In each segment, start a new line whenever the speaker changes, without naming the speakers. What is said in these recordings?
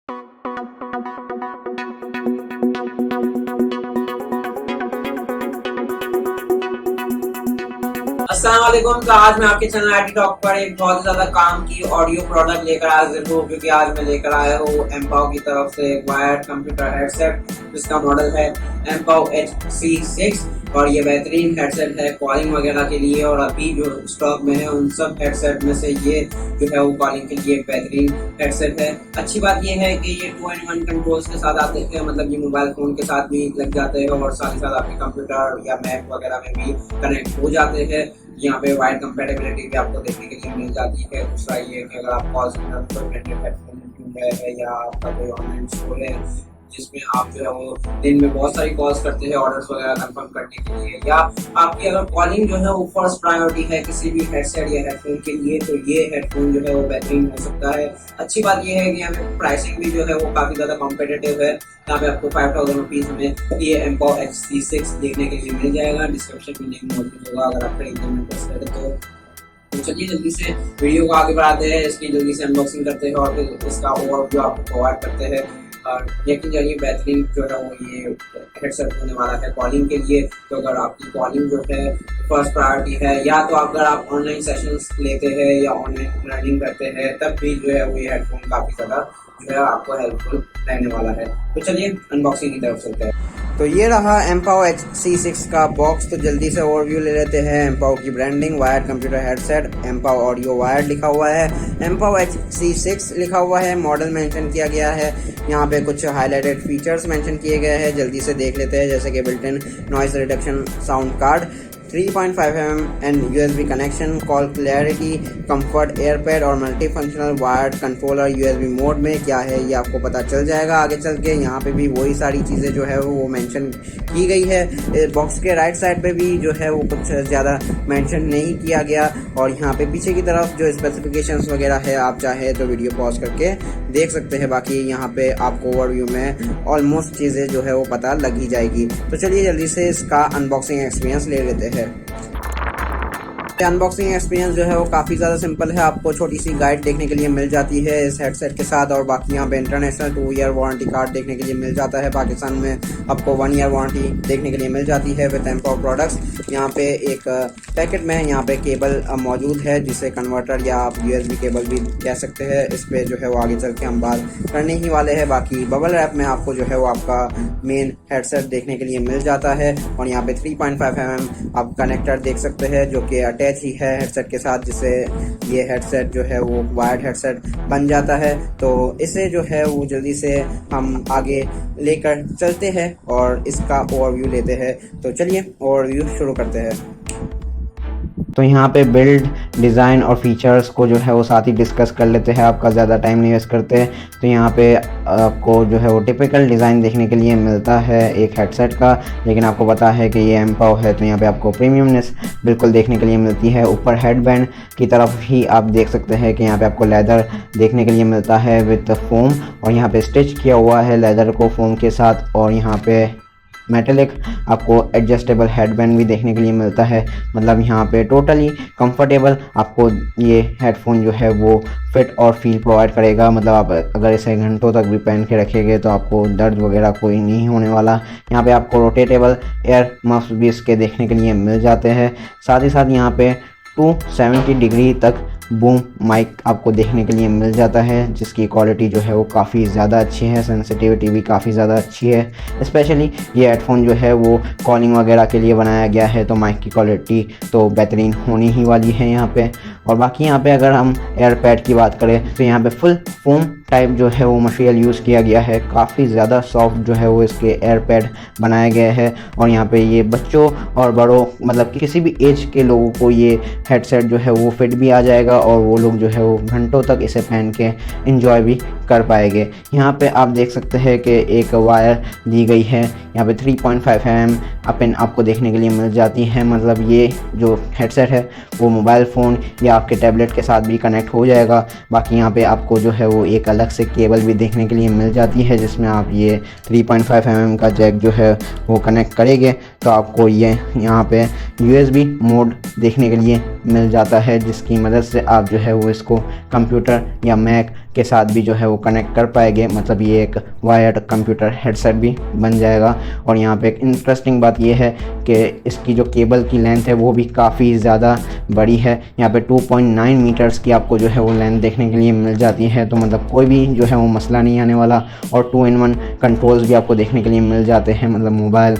अस्सलाम वालेकुम। तो आज मैं आपके चैनल आईटी टॉक पर एक बहुत ज्यादा काम की ऑडियो प्रोडक्ट लेकर हाजिर हूँ, क्योंकि आज मैं लेकर आया हूँ एमपाओ की तरफ से एक वायर्ड कंप्यूटर हेडसेट, जिसका मॉडल है एमपाओ HC6 और ये बेहतरीन हेडसेट है कॉलिंग वगैरह के लिए। और अभी जो स्टॉक में है उन सब हेडसेट में से ये जो है वो कॉलिंग के लिए बेहतरीन हेडसेट है। अच्छी बात ये है कि ये 2-in-1 कंट्रोल्स के साथ आते हैं, मतलब ये मोबाइल फोन के साथ भी लग जाते हैं और साथ ही साथ आपके कंप्यूटर या मैक वगैरह में भी कनेक्ट हो जाते हैं। यहाँ पे वाइड कंपेटेबिलिटी भी आपको देखने के लिए मिल जाती है। दूसरा ये कि अगर आप कॉल सेंटर पर हेडफोन ढूंढ रहे हैं या आपका कोई ऑनलाइन स्टोर है जिसमें आप जो है वो दिन में बहुत सारी कॉल्स करते हैं ऑर्डर्स वगैरह कंफर्म करने के लिए, या आपकी अगर कॉलिंग जो है वो फर्स्ट प्रायोरिटी है किसी भी हेडसेट या हेडफोन के लिए, तो ये हेडफोन जो है वो बेहतरीन हो सकता है। अच्छी बात ये है कि यहाँ पे प्राइसिंग भी जो है वो काफ़ी ज़्यादा कॉम्पिटेटिव है। यहाँ पे आपको 5000 रुपीज़ में ये एमपाओ HC6 देखने के लिए मिल जाएगा। डिस्क्रिप्शन में लिंक मौजूद होगा अगर आप खरीदने में इंटरेस्टेड है तो चलिए जल्दी से वीडियो को आगे बढ़ाते हैं, इसकी जल्दी से अनबॉक्सिंग करते हैं और फिर इसका ओवरव्यू आपको प्रोवाइड करते हैं। और यकीन जानिए बेहतरीन जो है वो ये हेडसेट होने वाला है कॉलिंग के लिए। तो अगर आपकी कॉलिंग जो है फर्स्ट प्रायोरिटी है, या तो अगर आप ऑनलाइन सेशंस लेते हैं या ऑनलाइन लर्निंग करते हैं, तब भी जो है वो ये हेडफोन काफ़ी ज़्यादा जो है आपको हेल्पफुल रहने वाला है। तो चलिए अनबॉक्सिंग की तरफ चलते हैं।
तो ये रहा एमपाओ HC6 का बॉक्स। तो जल्दी से ओवरव्यू ले लेते हैं। एमपाओ की branding, wired computer headset, Mpow audio wired लिखा हुआ है, एमपाओ HC6 लिखा हुआ है, मॉडल मेंशन किया गया है। यहाँ पे कुछ हाईलाइटेड फीचर्स मेंशन किए गए हैं, जल्दी से देख लेते हैं। जैसे कि built in noise reduction sound card, 3.5mm and USB connection, call clarity, comfort, airpad और multi functional wired controller USB mode में। क्या है ये आपको पता चल जाएगा आगे चल के। यहाँ पे भी वही सारी चीज़ें जो है वो मेंशन की गई है। बॉक्स के राइट साइड पे भी जो है वो कुछ ज़्यादा मेंशन नहीं किया गया। और यहाँ पे पीछे की तरफ जो स्पेसिफिकेशंस वगैरह है, आप चाहे तो वीडियो पॉज करके देख सकते हैं। बाकी यहाँ पे आपको ओवरव्यू में ऑलमोस्ट चीज़ें जो है वो पता लग ही जाएगी। तो चलिए जल्दी से इसका अनबॉक्सिंग एक्सपीरियंस ले लेते हैं। अनबॉक्सिंग एक्सपीरियंस जो है वो काफ़ी ज़्यादा सिंपल है। आपको छोटी सी गाइड देखने के लिए मिल जाती है इस हेडसेट के साथ, और बाकी यहाँ पे इंटरनेशनल 2 ईयर वारंटी कार्ड देखने के लिए मिल जाता है। पाकिस्तान में आपको 1 ईयर वारंटी देखने के लिए मिल जाती है विद एमपाओ प्रोडक्ट्स। यहाँ पे एक पैकेट में यहाँ पे केबल मौजूद है, जिसे कन्वर्टर या आप USB केबल भी कह सकते हैं। इस पे जो है वो आगे चल के हम बात करने ही वाले हैं। बाकी बबल रैप में आपको जो है वो आपका मेन हेडसेट देखने के लिए मिल जाता है। और यहाँ पे 3.5mm आप कनेक्टर देख सकते हैं, जो कि अटैच ही है हेडसेट के साथ, जिससे ये हेडसेट जो है वो वायर्ड हेडसेट बन जाता है। तो इसे जो है वो जल्दी से हम आगे लेकर चलते हैं और इसका ओवरव्यू लेते हैं। तो चलिए ओवरव्यू शुरू करते हैं। तो यहाँ पे बिल्ड, डिज़ाइन और फीचर्स को जो है वो साथ ही डिस्कस कर लेते हैं, आपका ज़्यादा टाइम नहीं वेस्ट करते। तो यहाँ पे आपको जो है वो टिपिकल डिज़ाइन देखने के लिए मिलता है एक हेडसेट का, लेकिन आपको पता है कि ये एमपाओ है तो यहाँ पे आपको प्रीमियमनेस बिल्कुल देखने के लिए मिलती है। ऊपर हेडबैंड की तरफ ही आप देख सकते हैं कि यहाँ पे आपको लेदर देखने के लिए मिलता है विद फोम, और यहाँ पे स्टिच किया हुआ है लेदर को फोम के साथ। और यहाँ पे मेटेलिक आपको एडजस्टेबल हेडबैंड भी देखने के लिए मिलता है। मतलब यहाँ पे टोटली कंफर्टेबल आपको ये हेडफोन जो है वो फिट और फील प्रोवाइड करेगा। मतलब आप अगर इसे घंटों तक भी पहन के रखेंगे तो आपको दर्द वगैरह कोई नहीं होने वाला। यहाँ पे आपको रोटेटेबल एयर मफ्स भी इसके देखने के लिए मिल जाते हैं। साथ ही साथ यहाँ पे 270 डिग्री तक बूम माइक आपको देखने के लिए मिल जाता है, जिसकी क्वालिटी जो है वो काफ़ी ज़्यादा अच्छी है, सेंसिटिविटी भी काफ़ी ज़्यादा अच्छी है। स्पेशली ये हेडफोन जो है वो कॉलिंग वगैरह के लिए बनाया गया है, तो माइक की क्वालिटी तो बेहतरीन होनी ही वाली है यहाँ पे। और बाकी यहाँ पे अगर हम एयरपैड की बात करें तो यहाँ पे फुल फोम टाइप जो है वो मटेरियल यूज़ किया गया है। काफ़ी ज़्यादा सॉफ्ट जो है वो इसके एयरपैड बनाए गए हैं। और यहाँ पे ये बच्चों और बड़ों, मतलब किसी भी एज के लोगों को ये हेडसेट जो है वो फिट भी आ जाएगा, और वो लोग जो है वो घंटों तक इसे पहन के एंजॉय भी कर पाएंगे। यहाँ पे आप देख सकते हैं कि एक वायर दी गई है। यहाँ पे 3.5mm पिन आपको देखने के लिए मिल जाती है। मतलब ये जो हेडसेट है वो मोबाइल फ़ोन या आपके टैबलेट के साथ भी कनेक्ट हो जाएगा। बाकी यहाँ पे आपको जो है वो एक अलग से केबल भी देखने के लिए मिल जाती है, जिसमें आप ये 3.5mm का जैक जो है वो कनेक्ट करेंगे तो आपको ये यहाँ पे USB मोड देखने के लिए मिल जाता है, जिसकी मदद से आप जो है वो इसको कंप्यूटर या मैक के साथ भी जो है वो कनेक्ट कर पाएंगे, मतलब ये एक वायर्ड कंप्यूटर हेडसेट भी बन जाएगा। और यहाँ पे एक इंटरेस्टिंग बात ये है कि इसकी जो केबल की लेंथ है वो भी काफ़ी ज़्यादा बड़ी है। यहाँ पे 2.9 मीटर्स की आपको जो है वो लेंथ देखने के लिए मिल जाती है, तो मतलब कोई भी जो है वो मसला नहीं आने वाला। और 2-in-1 कंट्रोल्स भी आपको देखने के लिए मिल जाते हैं, मतलब मोबाइल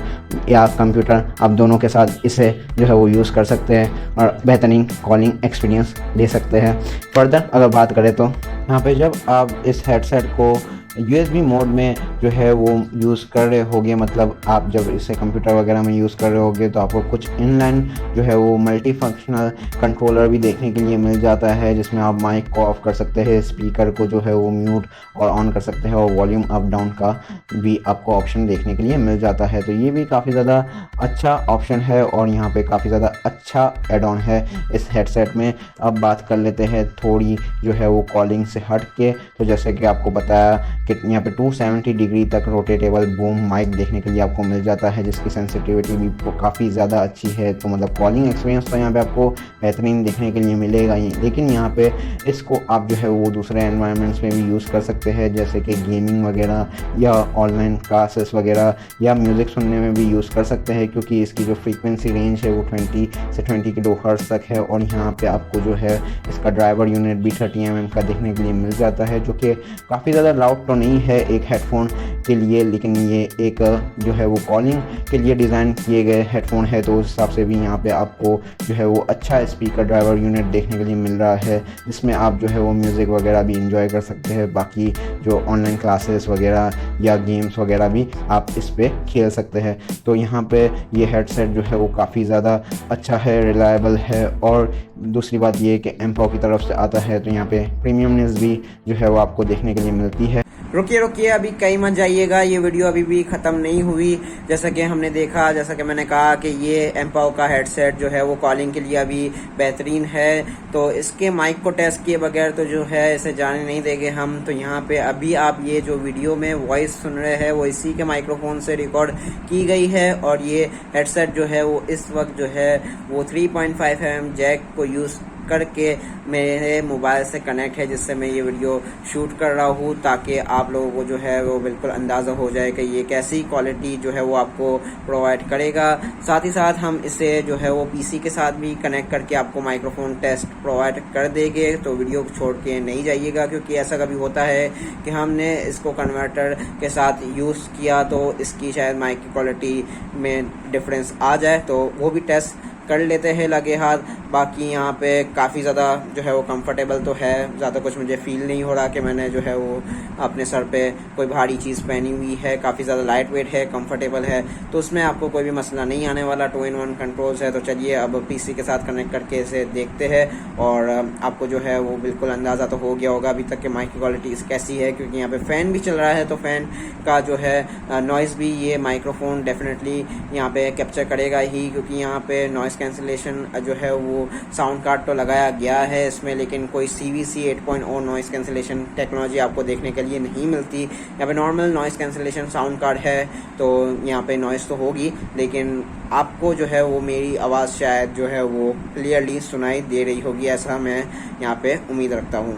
या कंप्यूटर आप दोनों के साथ इसे जो है वो यूज़ कर सकते हैं और बेहतरीन कॉलिंग एक्सपीरियंस ले सकते हैं। फर्दर अगर बात करें तो यहाँ पे जब आप इस हेडसेट को USB मोड में जो है वो यूज़ कर रहे होगे, मतलब आप जब इसे कंप्यूटर वगैरह में यूज़ कर रहे होगे तो आपको कुछ इनलाइन जो है वो मल्टी फंक्शनल कंट्रोलर भी देखने के लिए मिल जाता है, जिसमें आप माइक को ऑफ कर सकते हैं, स्पीकर को जो है वो म्यूट और ऑन कर सकते हैं, और वॉल्यूम अप डाउन का भी आपको ऑप्शन देखने के लिए मिल जाता है। तो ये भी काफ़ी ज़्यादा अच्छा ऑप्शन है और यहाँ पे काफ़ी ज़्यादा अच्छा एड ऑन है इस हेडसेट में। अब बात कर लेते हैं थोड़ी जो है वो कॉलिंग से हट के। तो जैसे कि आपको बताया कि यहाँ पे 270 डिग्री तक रोटेटेबल बूम माइक देखने के लिए आपको मिल जाता है, जिसकी सेंसिटिविटी भी काफ़ी ज़्यादा अच्छी है। तो मतलब कॉलिंग एक्सपीरियंस तो यहाँ पे आपको बेहतरीन देखने के लिए मिलेगा ही, लेकिन यहाँ पे इसको आप जो है वो दूसरे एनवायरनमेंट्स में भी यूज़ कर सकते हैं, जैसे कि गेमिंग वगैरह या ऑनलाइन क्लासेस वगैरह या म्यूज़िक सुनने में भी यूज़ कर सकते हैं, क्योंकि इसकी जो फ्रीक्वेंसी रेंज है वो 20 से 20 किलोहर्ट्ज़ तक है। और यहाँ पे आपको जो है इसका ड्राइवर यूनिट भी 30 mm का देखने के लिए मिल जाता है, जो कि काफ़ी ज़्यादा लाउड तो नहीं है एक हेडफोन के लिए, लेकिन ये एक जो है वो कॉलिंग के लिए डिज़ाइन किए गए हेडफोन है, तो उस हिसाब से भी यहाँ पे आपको जो है वो अच्छा स्पीकर ड्राइवर यूनिट देखने के लिए मिल रहा है, जिसमें आप जो है वो म्यूज़िक वगैरह भी इंजॉय कर सकते हैं। बाकी जो ऑनलाइन क्लासेस वगैरह या गेम्स वगैरह भी आप इस पर खेल सकते हैं। तो यहाँ पे ये हेडसेट जो है वो काफ़ी ज़्यादा अच्छा है, रिलायबल है, और दूसरी बात ये कि एम्पाव की तरफ से आता है, तो यहाँ पे प्रीमियमनेस भी जो है वो आपको देखने के लिए मिलती है। रुकिए अभी कहीं मत जाइएगा, ये वीडियो अभी भी ख़त्म नहीं हुई। जैसा कि हमने देखा, जैसा कि मैंने कहा कि ये एम्पाव का हेडसेट जो है वो कॉलिंग के लिए अभी बेहतरीन है, तो इसके माइक को टेस्ट किए बगैर तो जो है इसे जाने नहीं देंगे हम। तो यहाँ पे अभी आप ये जो वीडियो में वॉइस सुन रहे हैं वो इसी के माइक्रोफोन से रिकॉर्ड की गई है, और ये हेडसेट जो है वो इस वक्त जो है वो 3.5 mm जैक को यूज़ करके मेरे मोबाइल से कनेक्ट है, जिससे मैं ये वीडियो शूट कर रहा हूँ, ताकि आप लोगों को जो है वो बिल्कुल अंदाज़ा हो जाए कि ये कैसी क्वालिटी जो है वो आपको प्रोवाइड करेगा। साथ ही साथ हम इसे जो है वो पीसी के साथ भी कनेक्ट करके आपको माइक्रोफोन टेस्ट प्रोवाइड कर देंगे। तो वीडियो को छोड़ के नहीं जाइएगा, क्योंकि ऐसा कभी होता है कि हमने इसको कन्वर्टर के साथ यूज़ किया तो इसकी शायद माइक की क्वालिटी में डिफरेंस आ जाए, तो वो भी टेस्ट कर लेते हैं लगे हाथ। बाकी यहाँ पे काफ़ी ज़्यादा जो है वो कंफर्टेबल तो है, ज़्यादा कुछ मुझे फील नहीं हो रहा कि मैंने जो है वो अपने सर पे कोई भारी चीज़ पहनी हुई है। काफ़ी ज़्यादा लाइट वेट है, कंफर्टेबल है, तो उसमें आपको कोई भी मसला नहीं आने वाला। 2-in-1 कंट्रोल्स है। तो चलिए अब पीसी के साथ कनेक्ट करके इसे देखते हैं, और आपको जो है वो बिल्कुल अंदाज़ा तो हो गया होगा अभी तक कि माइक की क्वालिटी कैसी है, क्योंकि यहाँ पे फ़ैन भी चल रहा है, तो फ़ैन का जो है नॉइज़ भी ये माइक्रोफोन डेफिनेटली यहाँ पे कैप्चर करेगा ही, क्योंकि यहाँ पे नॉइज़ कैंसिलेशन जो है वो साउंड कार्ड तो लगाया गया है इसमें, लेकिन कोई CVC 8.0 नॉइज़ कैंसिलेशन टेक्नोलॉजी आपको देखने के लिए नहीं मिलती। यहाँ पे normal noise cancellation sound card है, तो यहाँ पे नॉइज़ तो होगी, लेकिन आपको जो है वो मेरी आवाज़ शायद जो है वो क्लियरली सुनाई दे रही होगी, ऐसा मैं यहाँ पे उम्मीद रखता हूँ।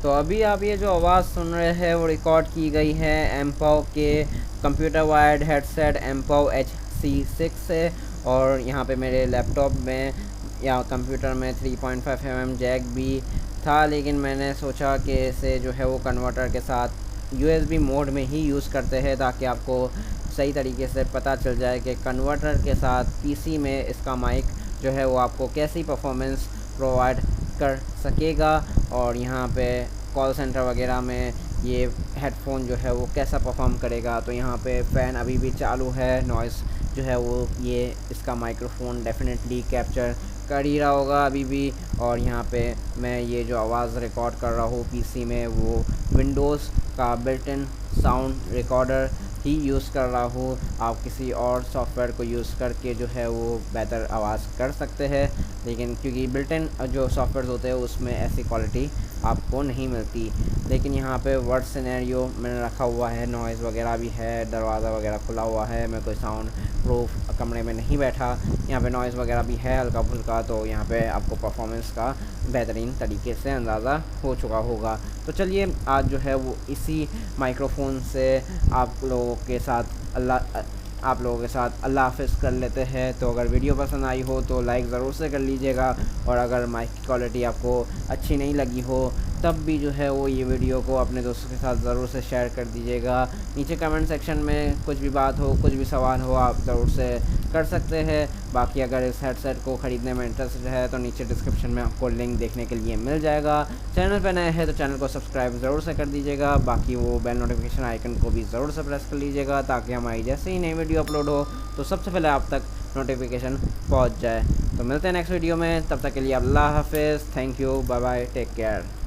तो अभी आप ये जो आवाज़ सुन रहे हैं वो रिकॉर्ड की गई है एम्पाव के कंप्यूटर वायर्ड हेडसेट एम्पाव HC6 से, और यहाँ पे मेरे लैपटॉप में या कंप्यूटर में 3.5 mm जैक भी था, लेकिन मैंने सोचा कि इसे जो है वो कन्वर्टर के साथ USB मोड में ही यूज़ करते हैं, ताकि आपको सही तरीके से पता चल जाए कि कन्वर्टर के साथ PC में इसका माइक जो है वो आपको कैसी परफॉर्मेंस प्रोवाइड कर सकेगा, और यहाँ पे कॉल सेंटर वगैरह में ये हेडफोन जो है वो कैसा परफॉर्म करेगा। तो यहाँ पे फ़ैन अभी भी चालू है, नॉइज़ जो है वो ये इसका माइक्रोफोन डेफिनेटली कैप्चर कर ही रहा होगा अभी भी। और यहाँ पे मैं ये जो आवाज़ रिकॉर्ड कर रहा हूँ पीसी में, वो विंडोज़ का built in sound recorder he use कर रहा हूँ। आप किसी और सॉफ्टवेयर को यूज़ करके जो है वो बेहतर आवाज़ कर सकते हैं, लेकिन क्योंकि बिल्ट इन जो सॉफ्टवेयर होते हैं उसमें ऐसी क्वालिटी आपको नहीं मिलती। लेकिन यहाँ पे वर्स्ट सिनेरियो मैंने रखा हुआ है, नॉइज़ वगैरह भी है, दरवाज़ा वगैरह खुला हुआ है, मैं कोई साउंड प्रूफ कमरे में नहीं बैठा। यहाँ पे नॉइज़ वगैरह भी है हल्का फुल्का, तो यहाँ पे आपको परफॉर्मेंस का बेहतरीन तरीके से अंदाज़ा हो चुका होगा। तो चलिए आज जो है वो इसी माइक्रोफोन से आप लोगों के साथ अल्लाह हाफ़िज़ कर लेते हैं। तो अगर वीडियो पसंद आई हो तो लाइक ज़रूर से कर लीजिएगा, और अगर माइक की क्वालिटी आपको अच्छी नहीं लगी हो तब भी जो है वो ये वीडियो को अपने दोस्तों के साथ ज़रूर से शेयर कर दीजिएगा। नीचे कमेंट सेक्शन में कुछ भी बात हो, कुछ भी सवाल हो, आप ज़रूर से कर सकते हैं। बाकी अगर इस हेडसेट को ख़रीदने में इंटरेस्ट है तो नीचे डिस्क्रिप्शन में आपको लिंक देखने के लिए मिल जाएगा। चैनल पर नए हैं तो चैनल को सब्सक्राइब ज़रूर से कर दीजिएगा। बाकी वो बेल नोटिफिकेशन आइकन को भी ज़रूर से प्रेस कर लीजिएगा, ताकि हमारी जैसे ही नई वीडियो अपलोड हो तो सबसे पहले आप तक नोटिफिकेशन पहुंच जाए। तो मिलते हैं नेक्स्ट वीडियो में, तब तक के लिए अल्लाह हाफ़िज़, thank you, bye bye, take care.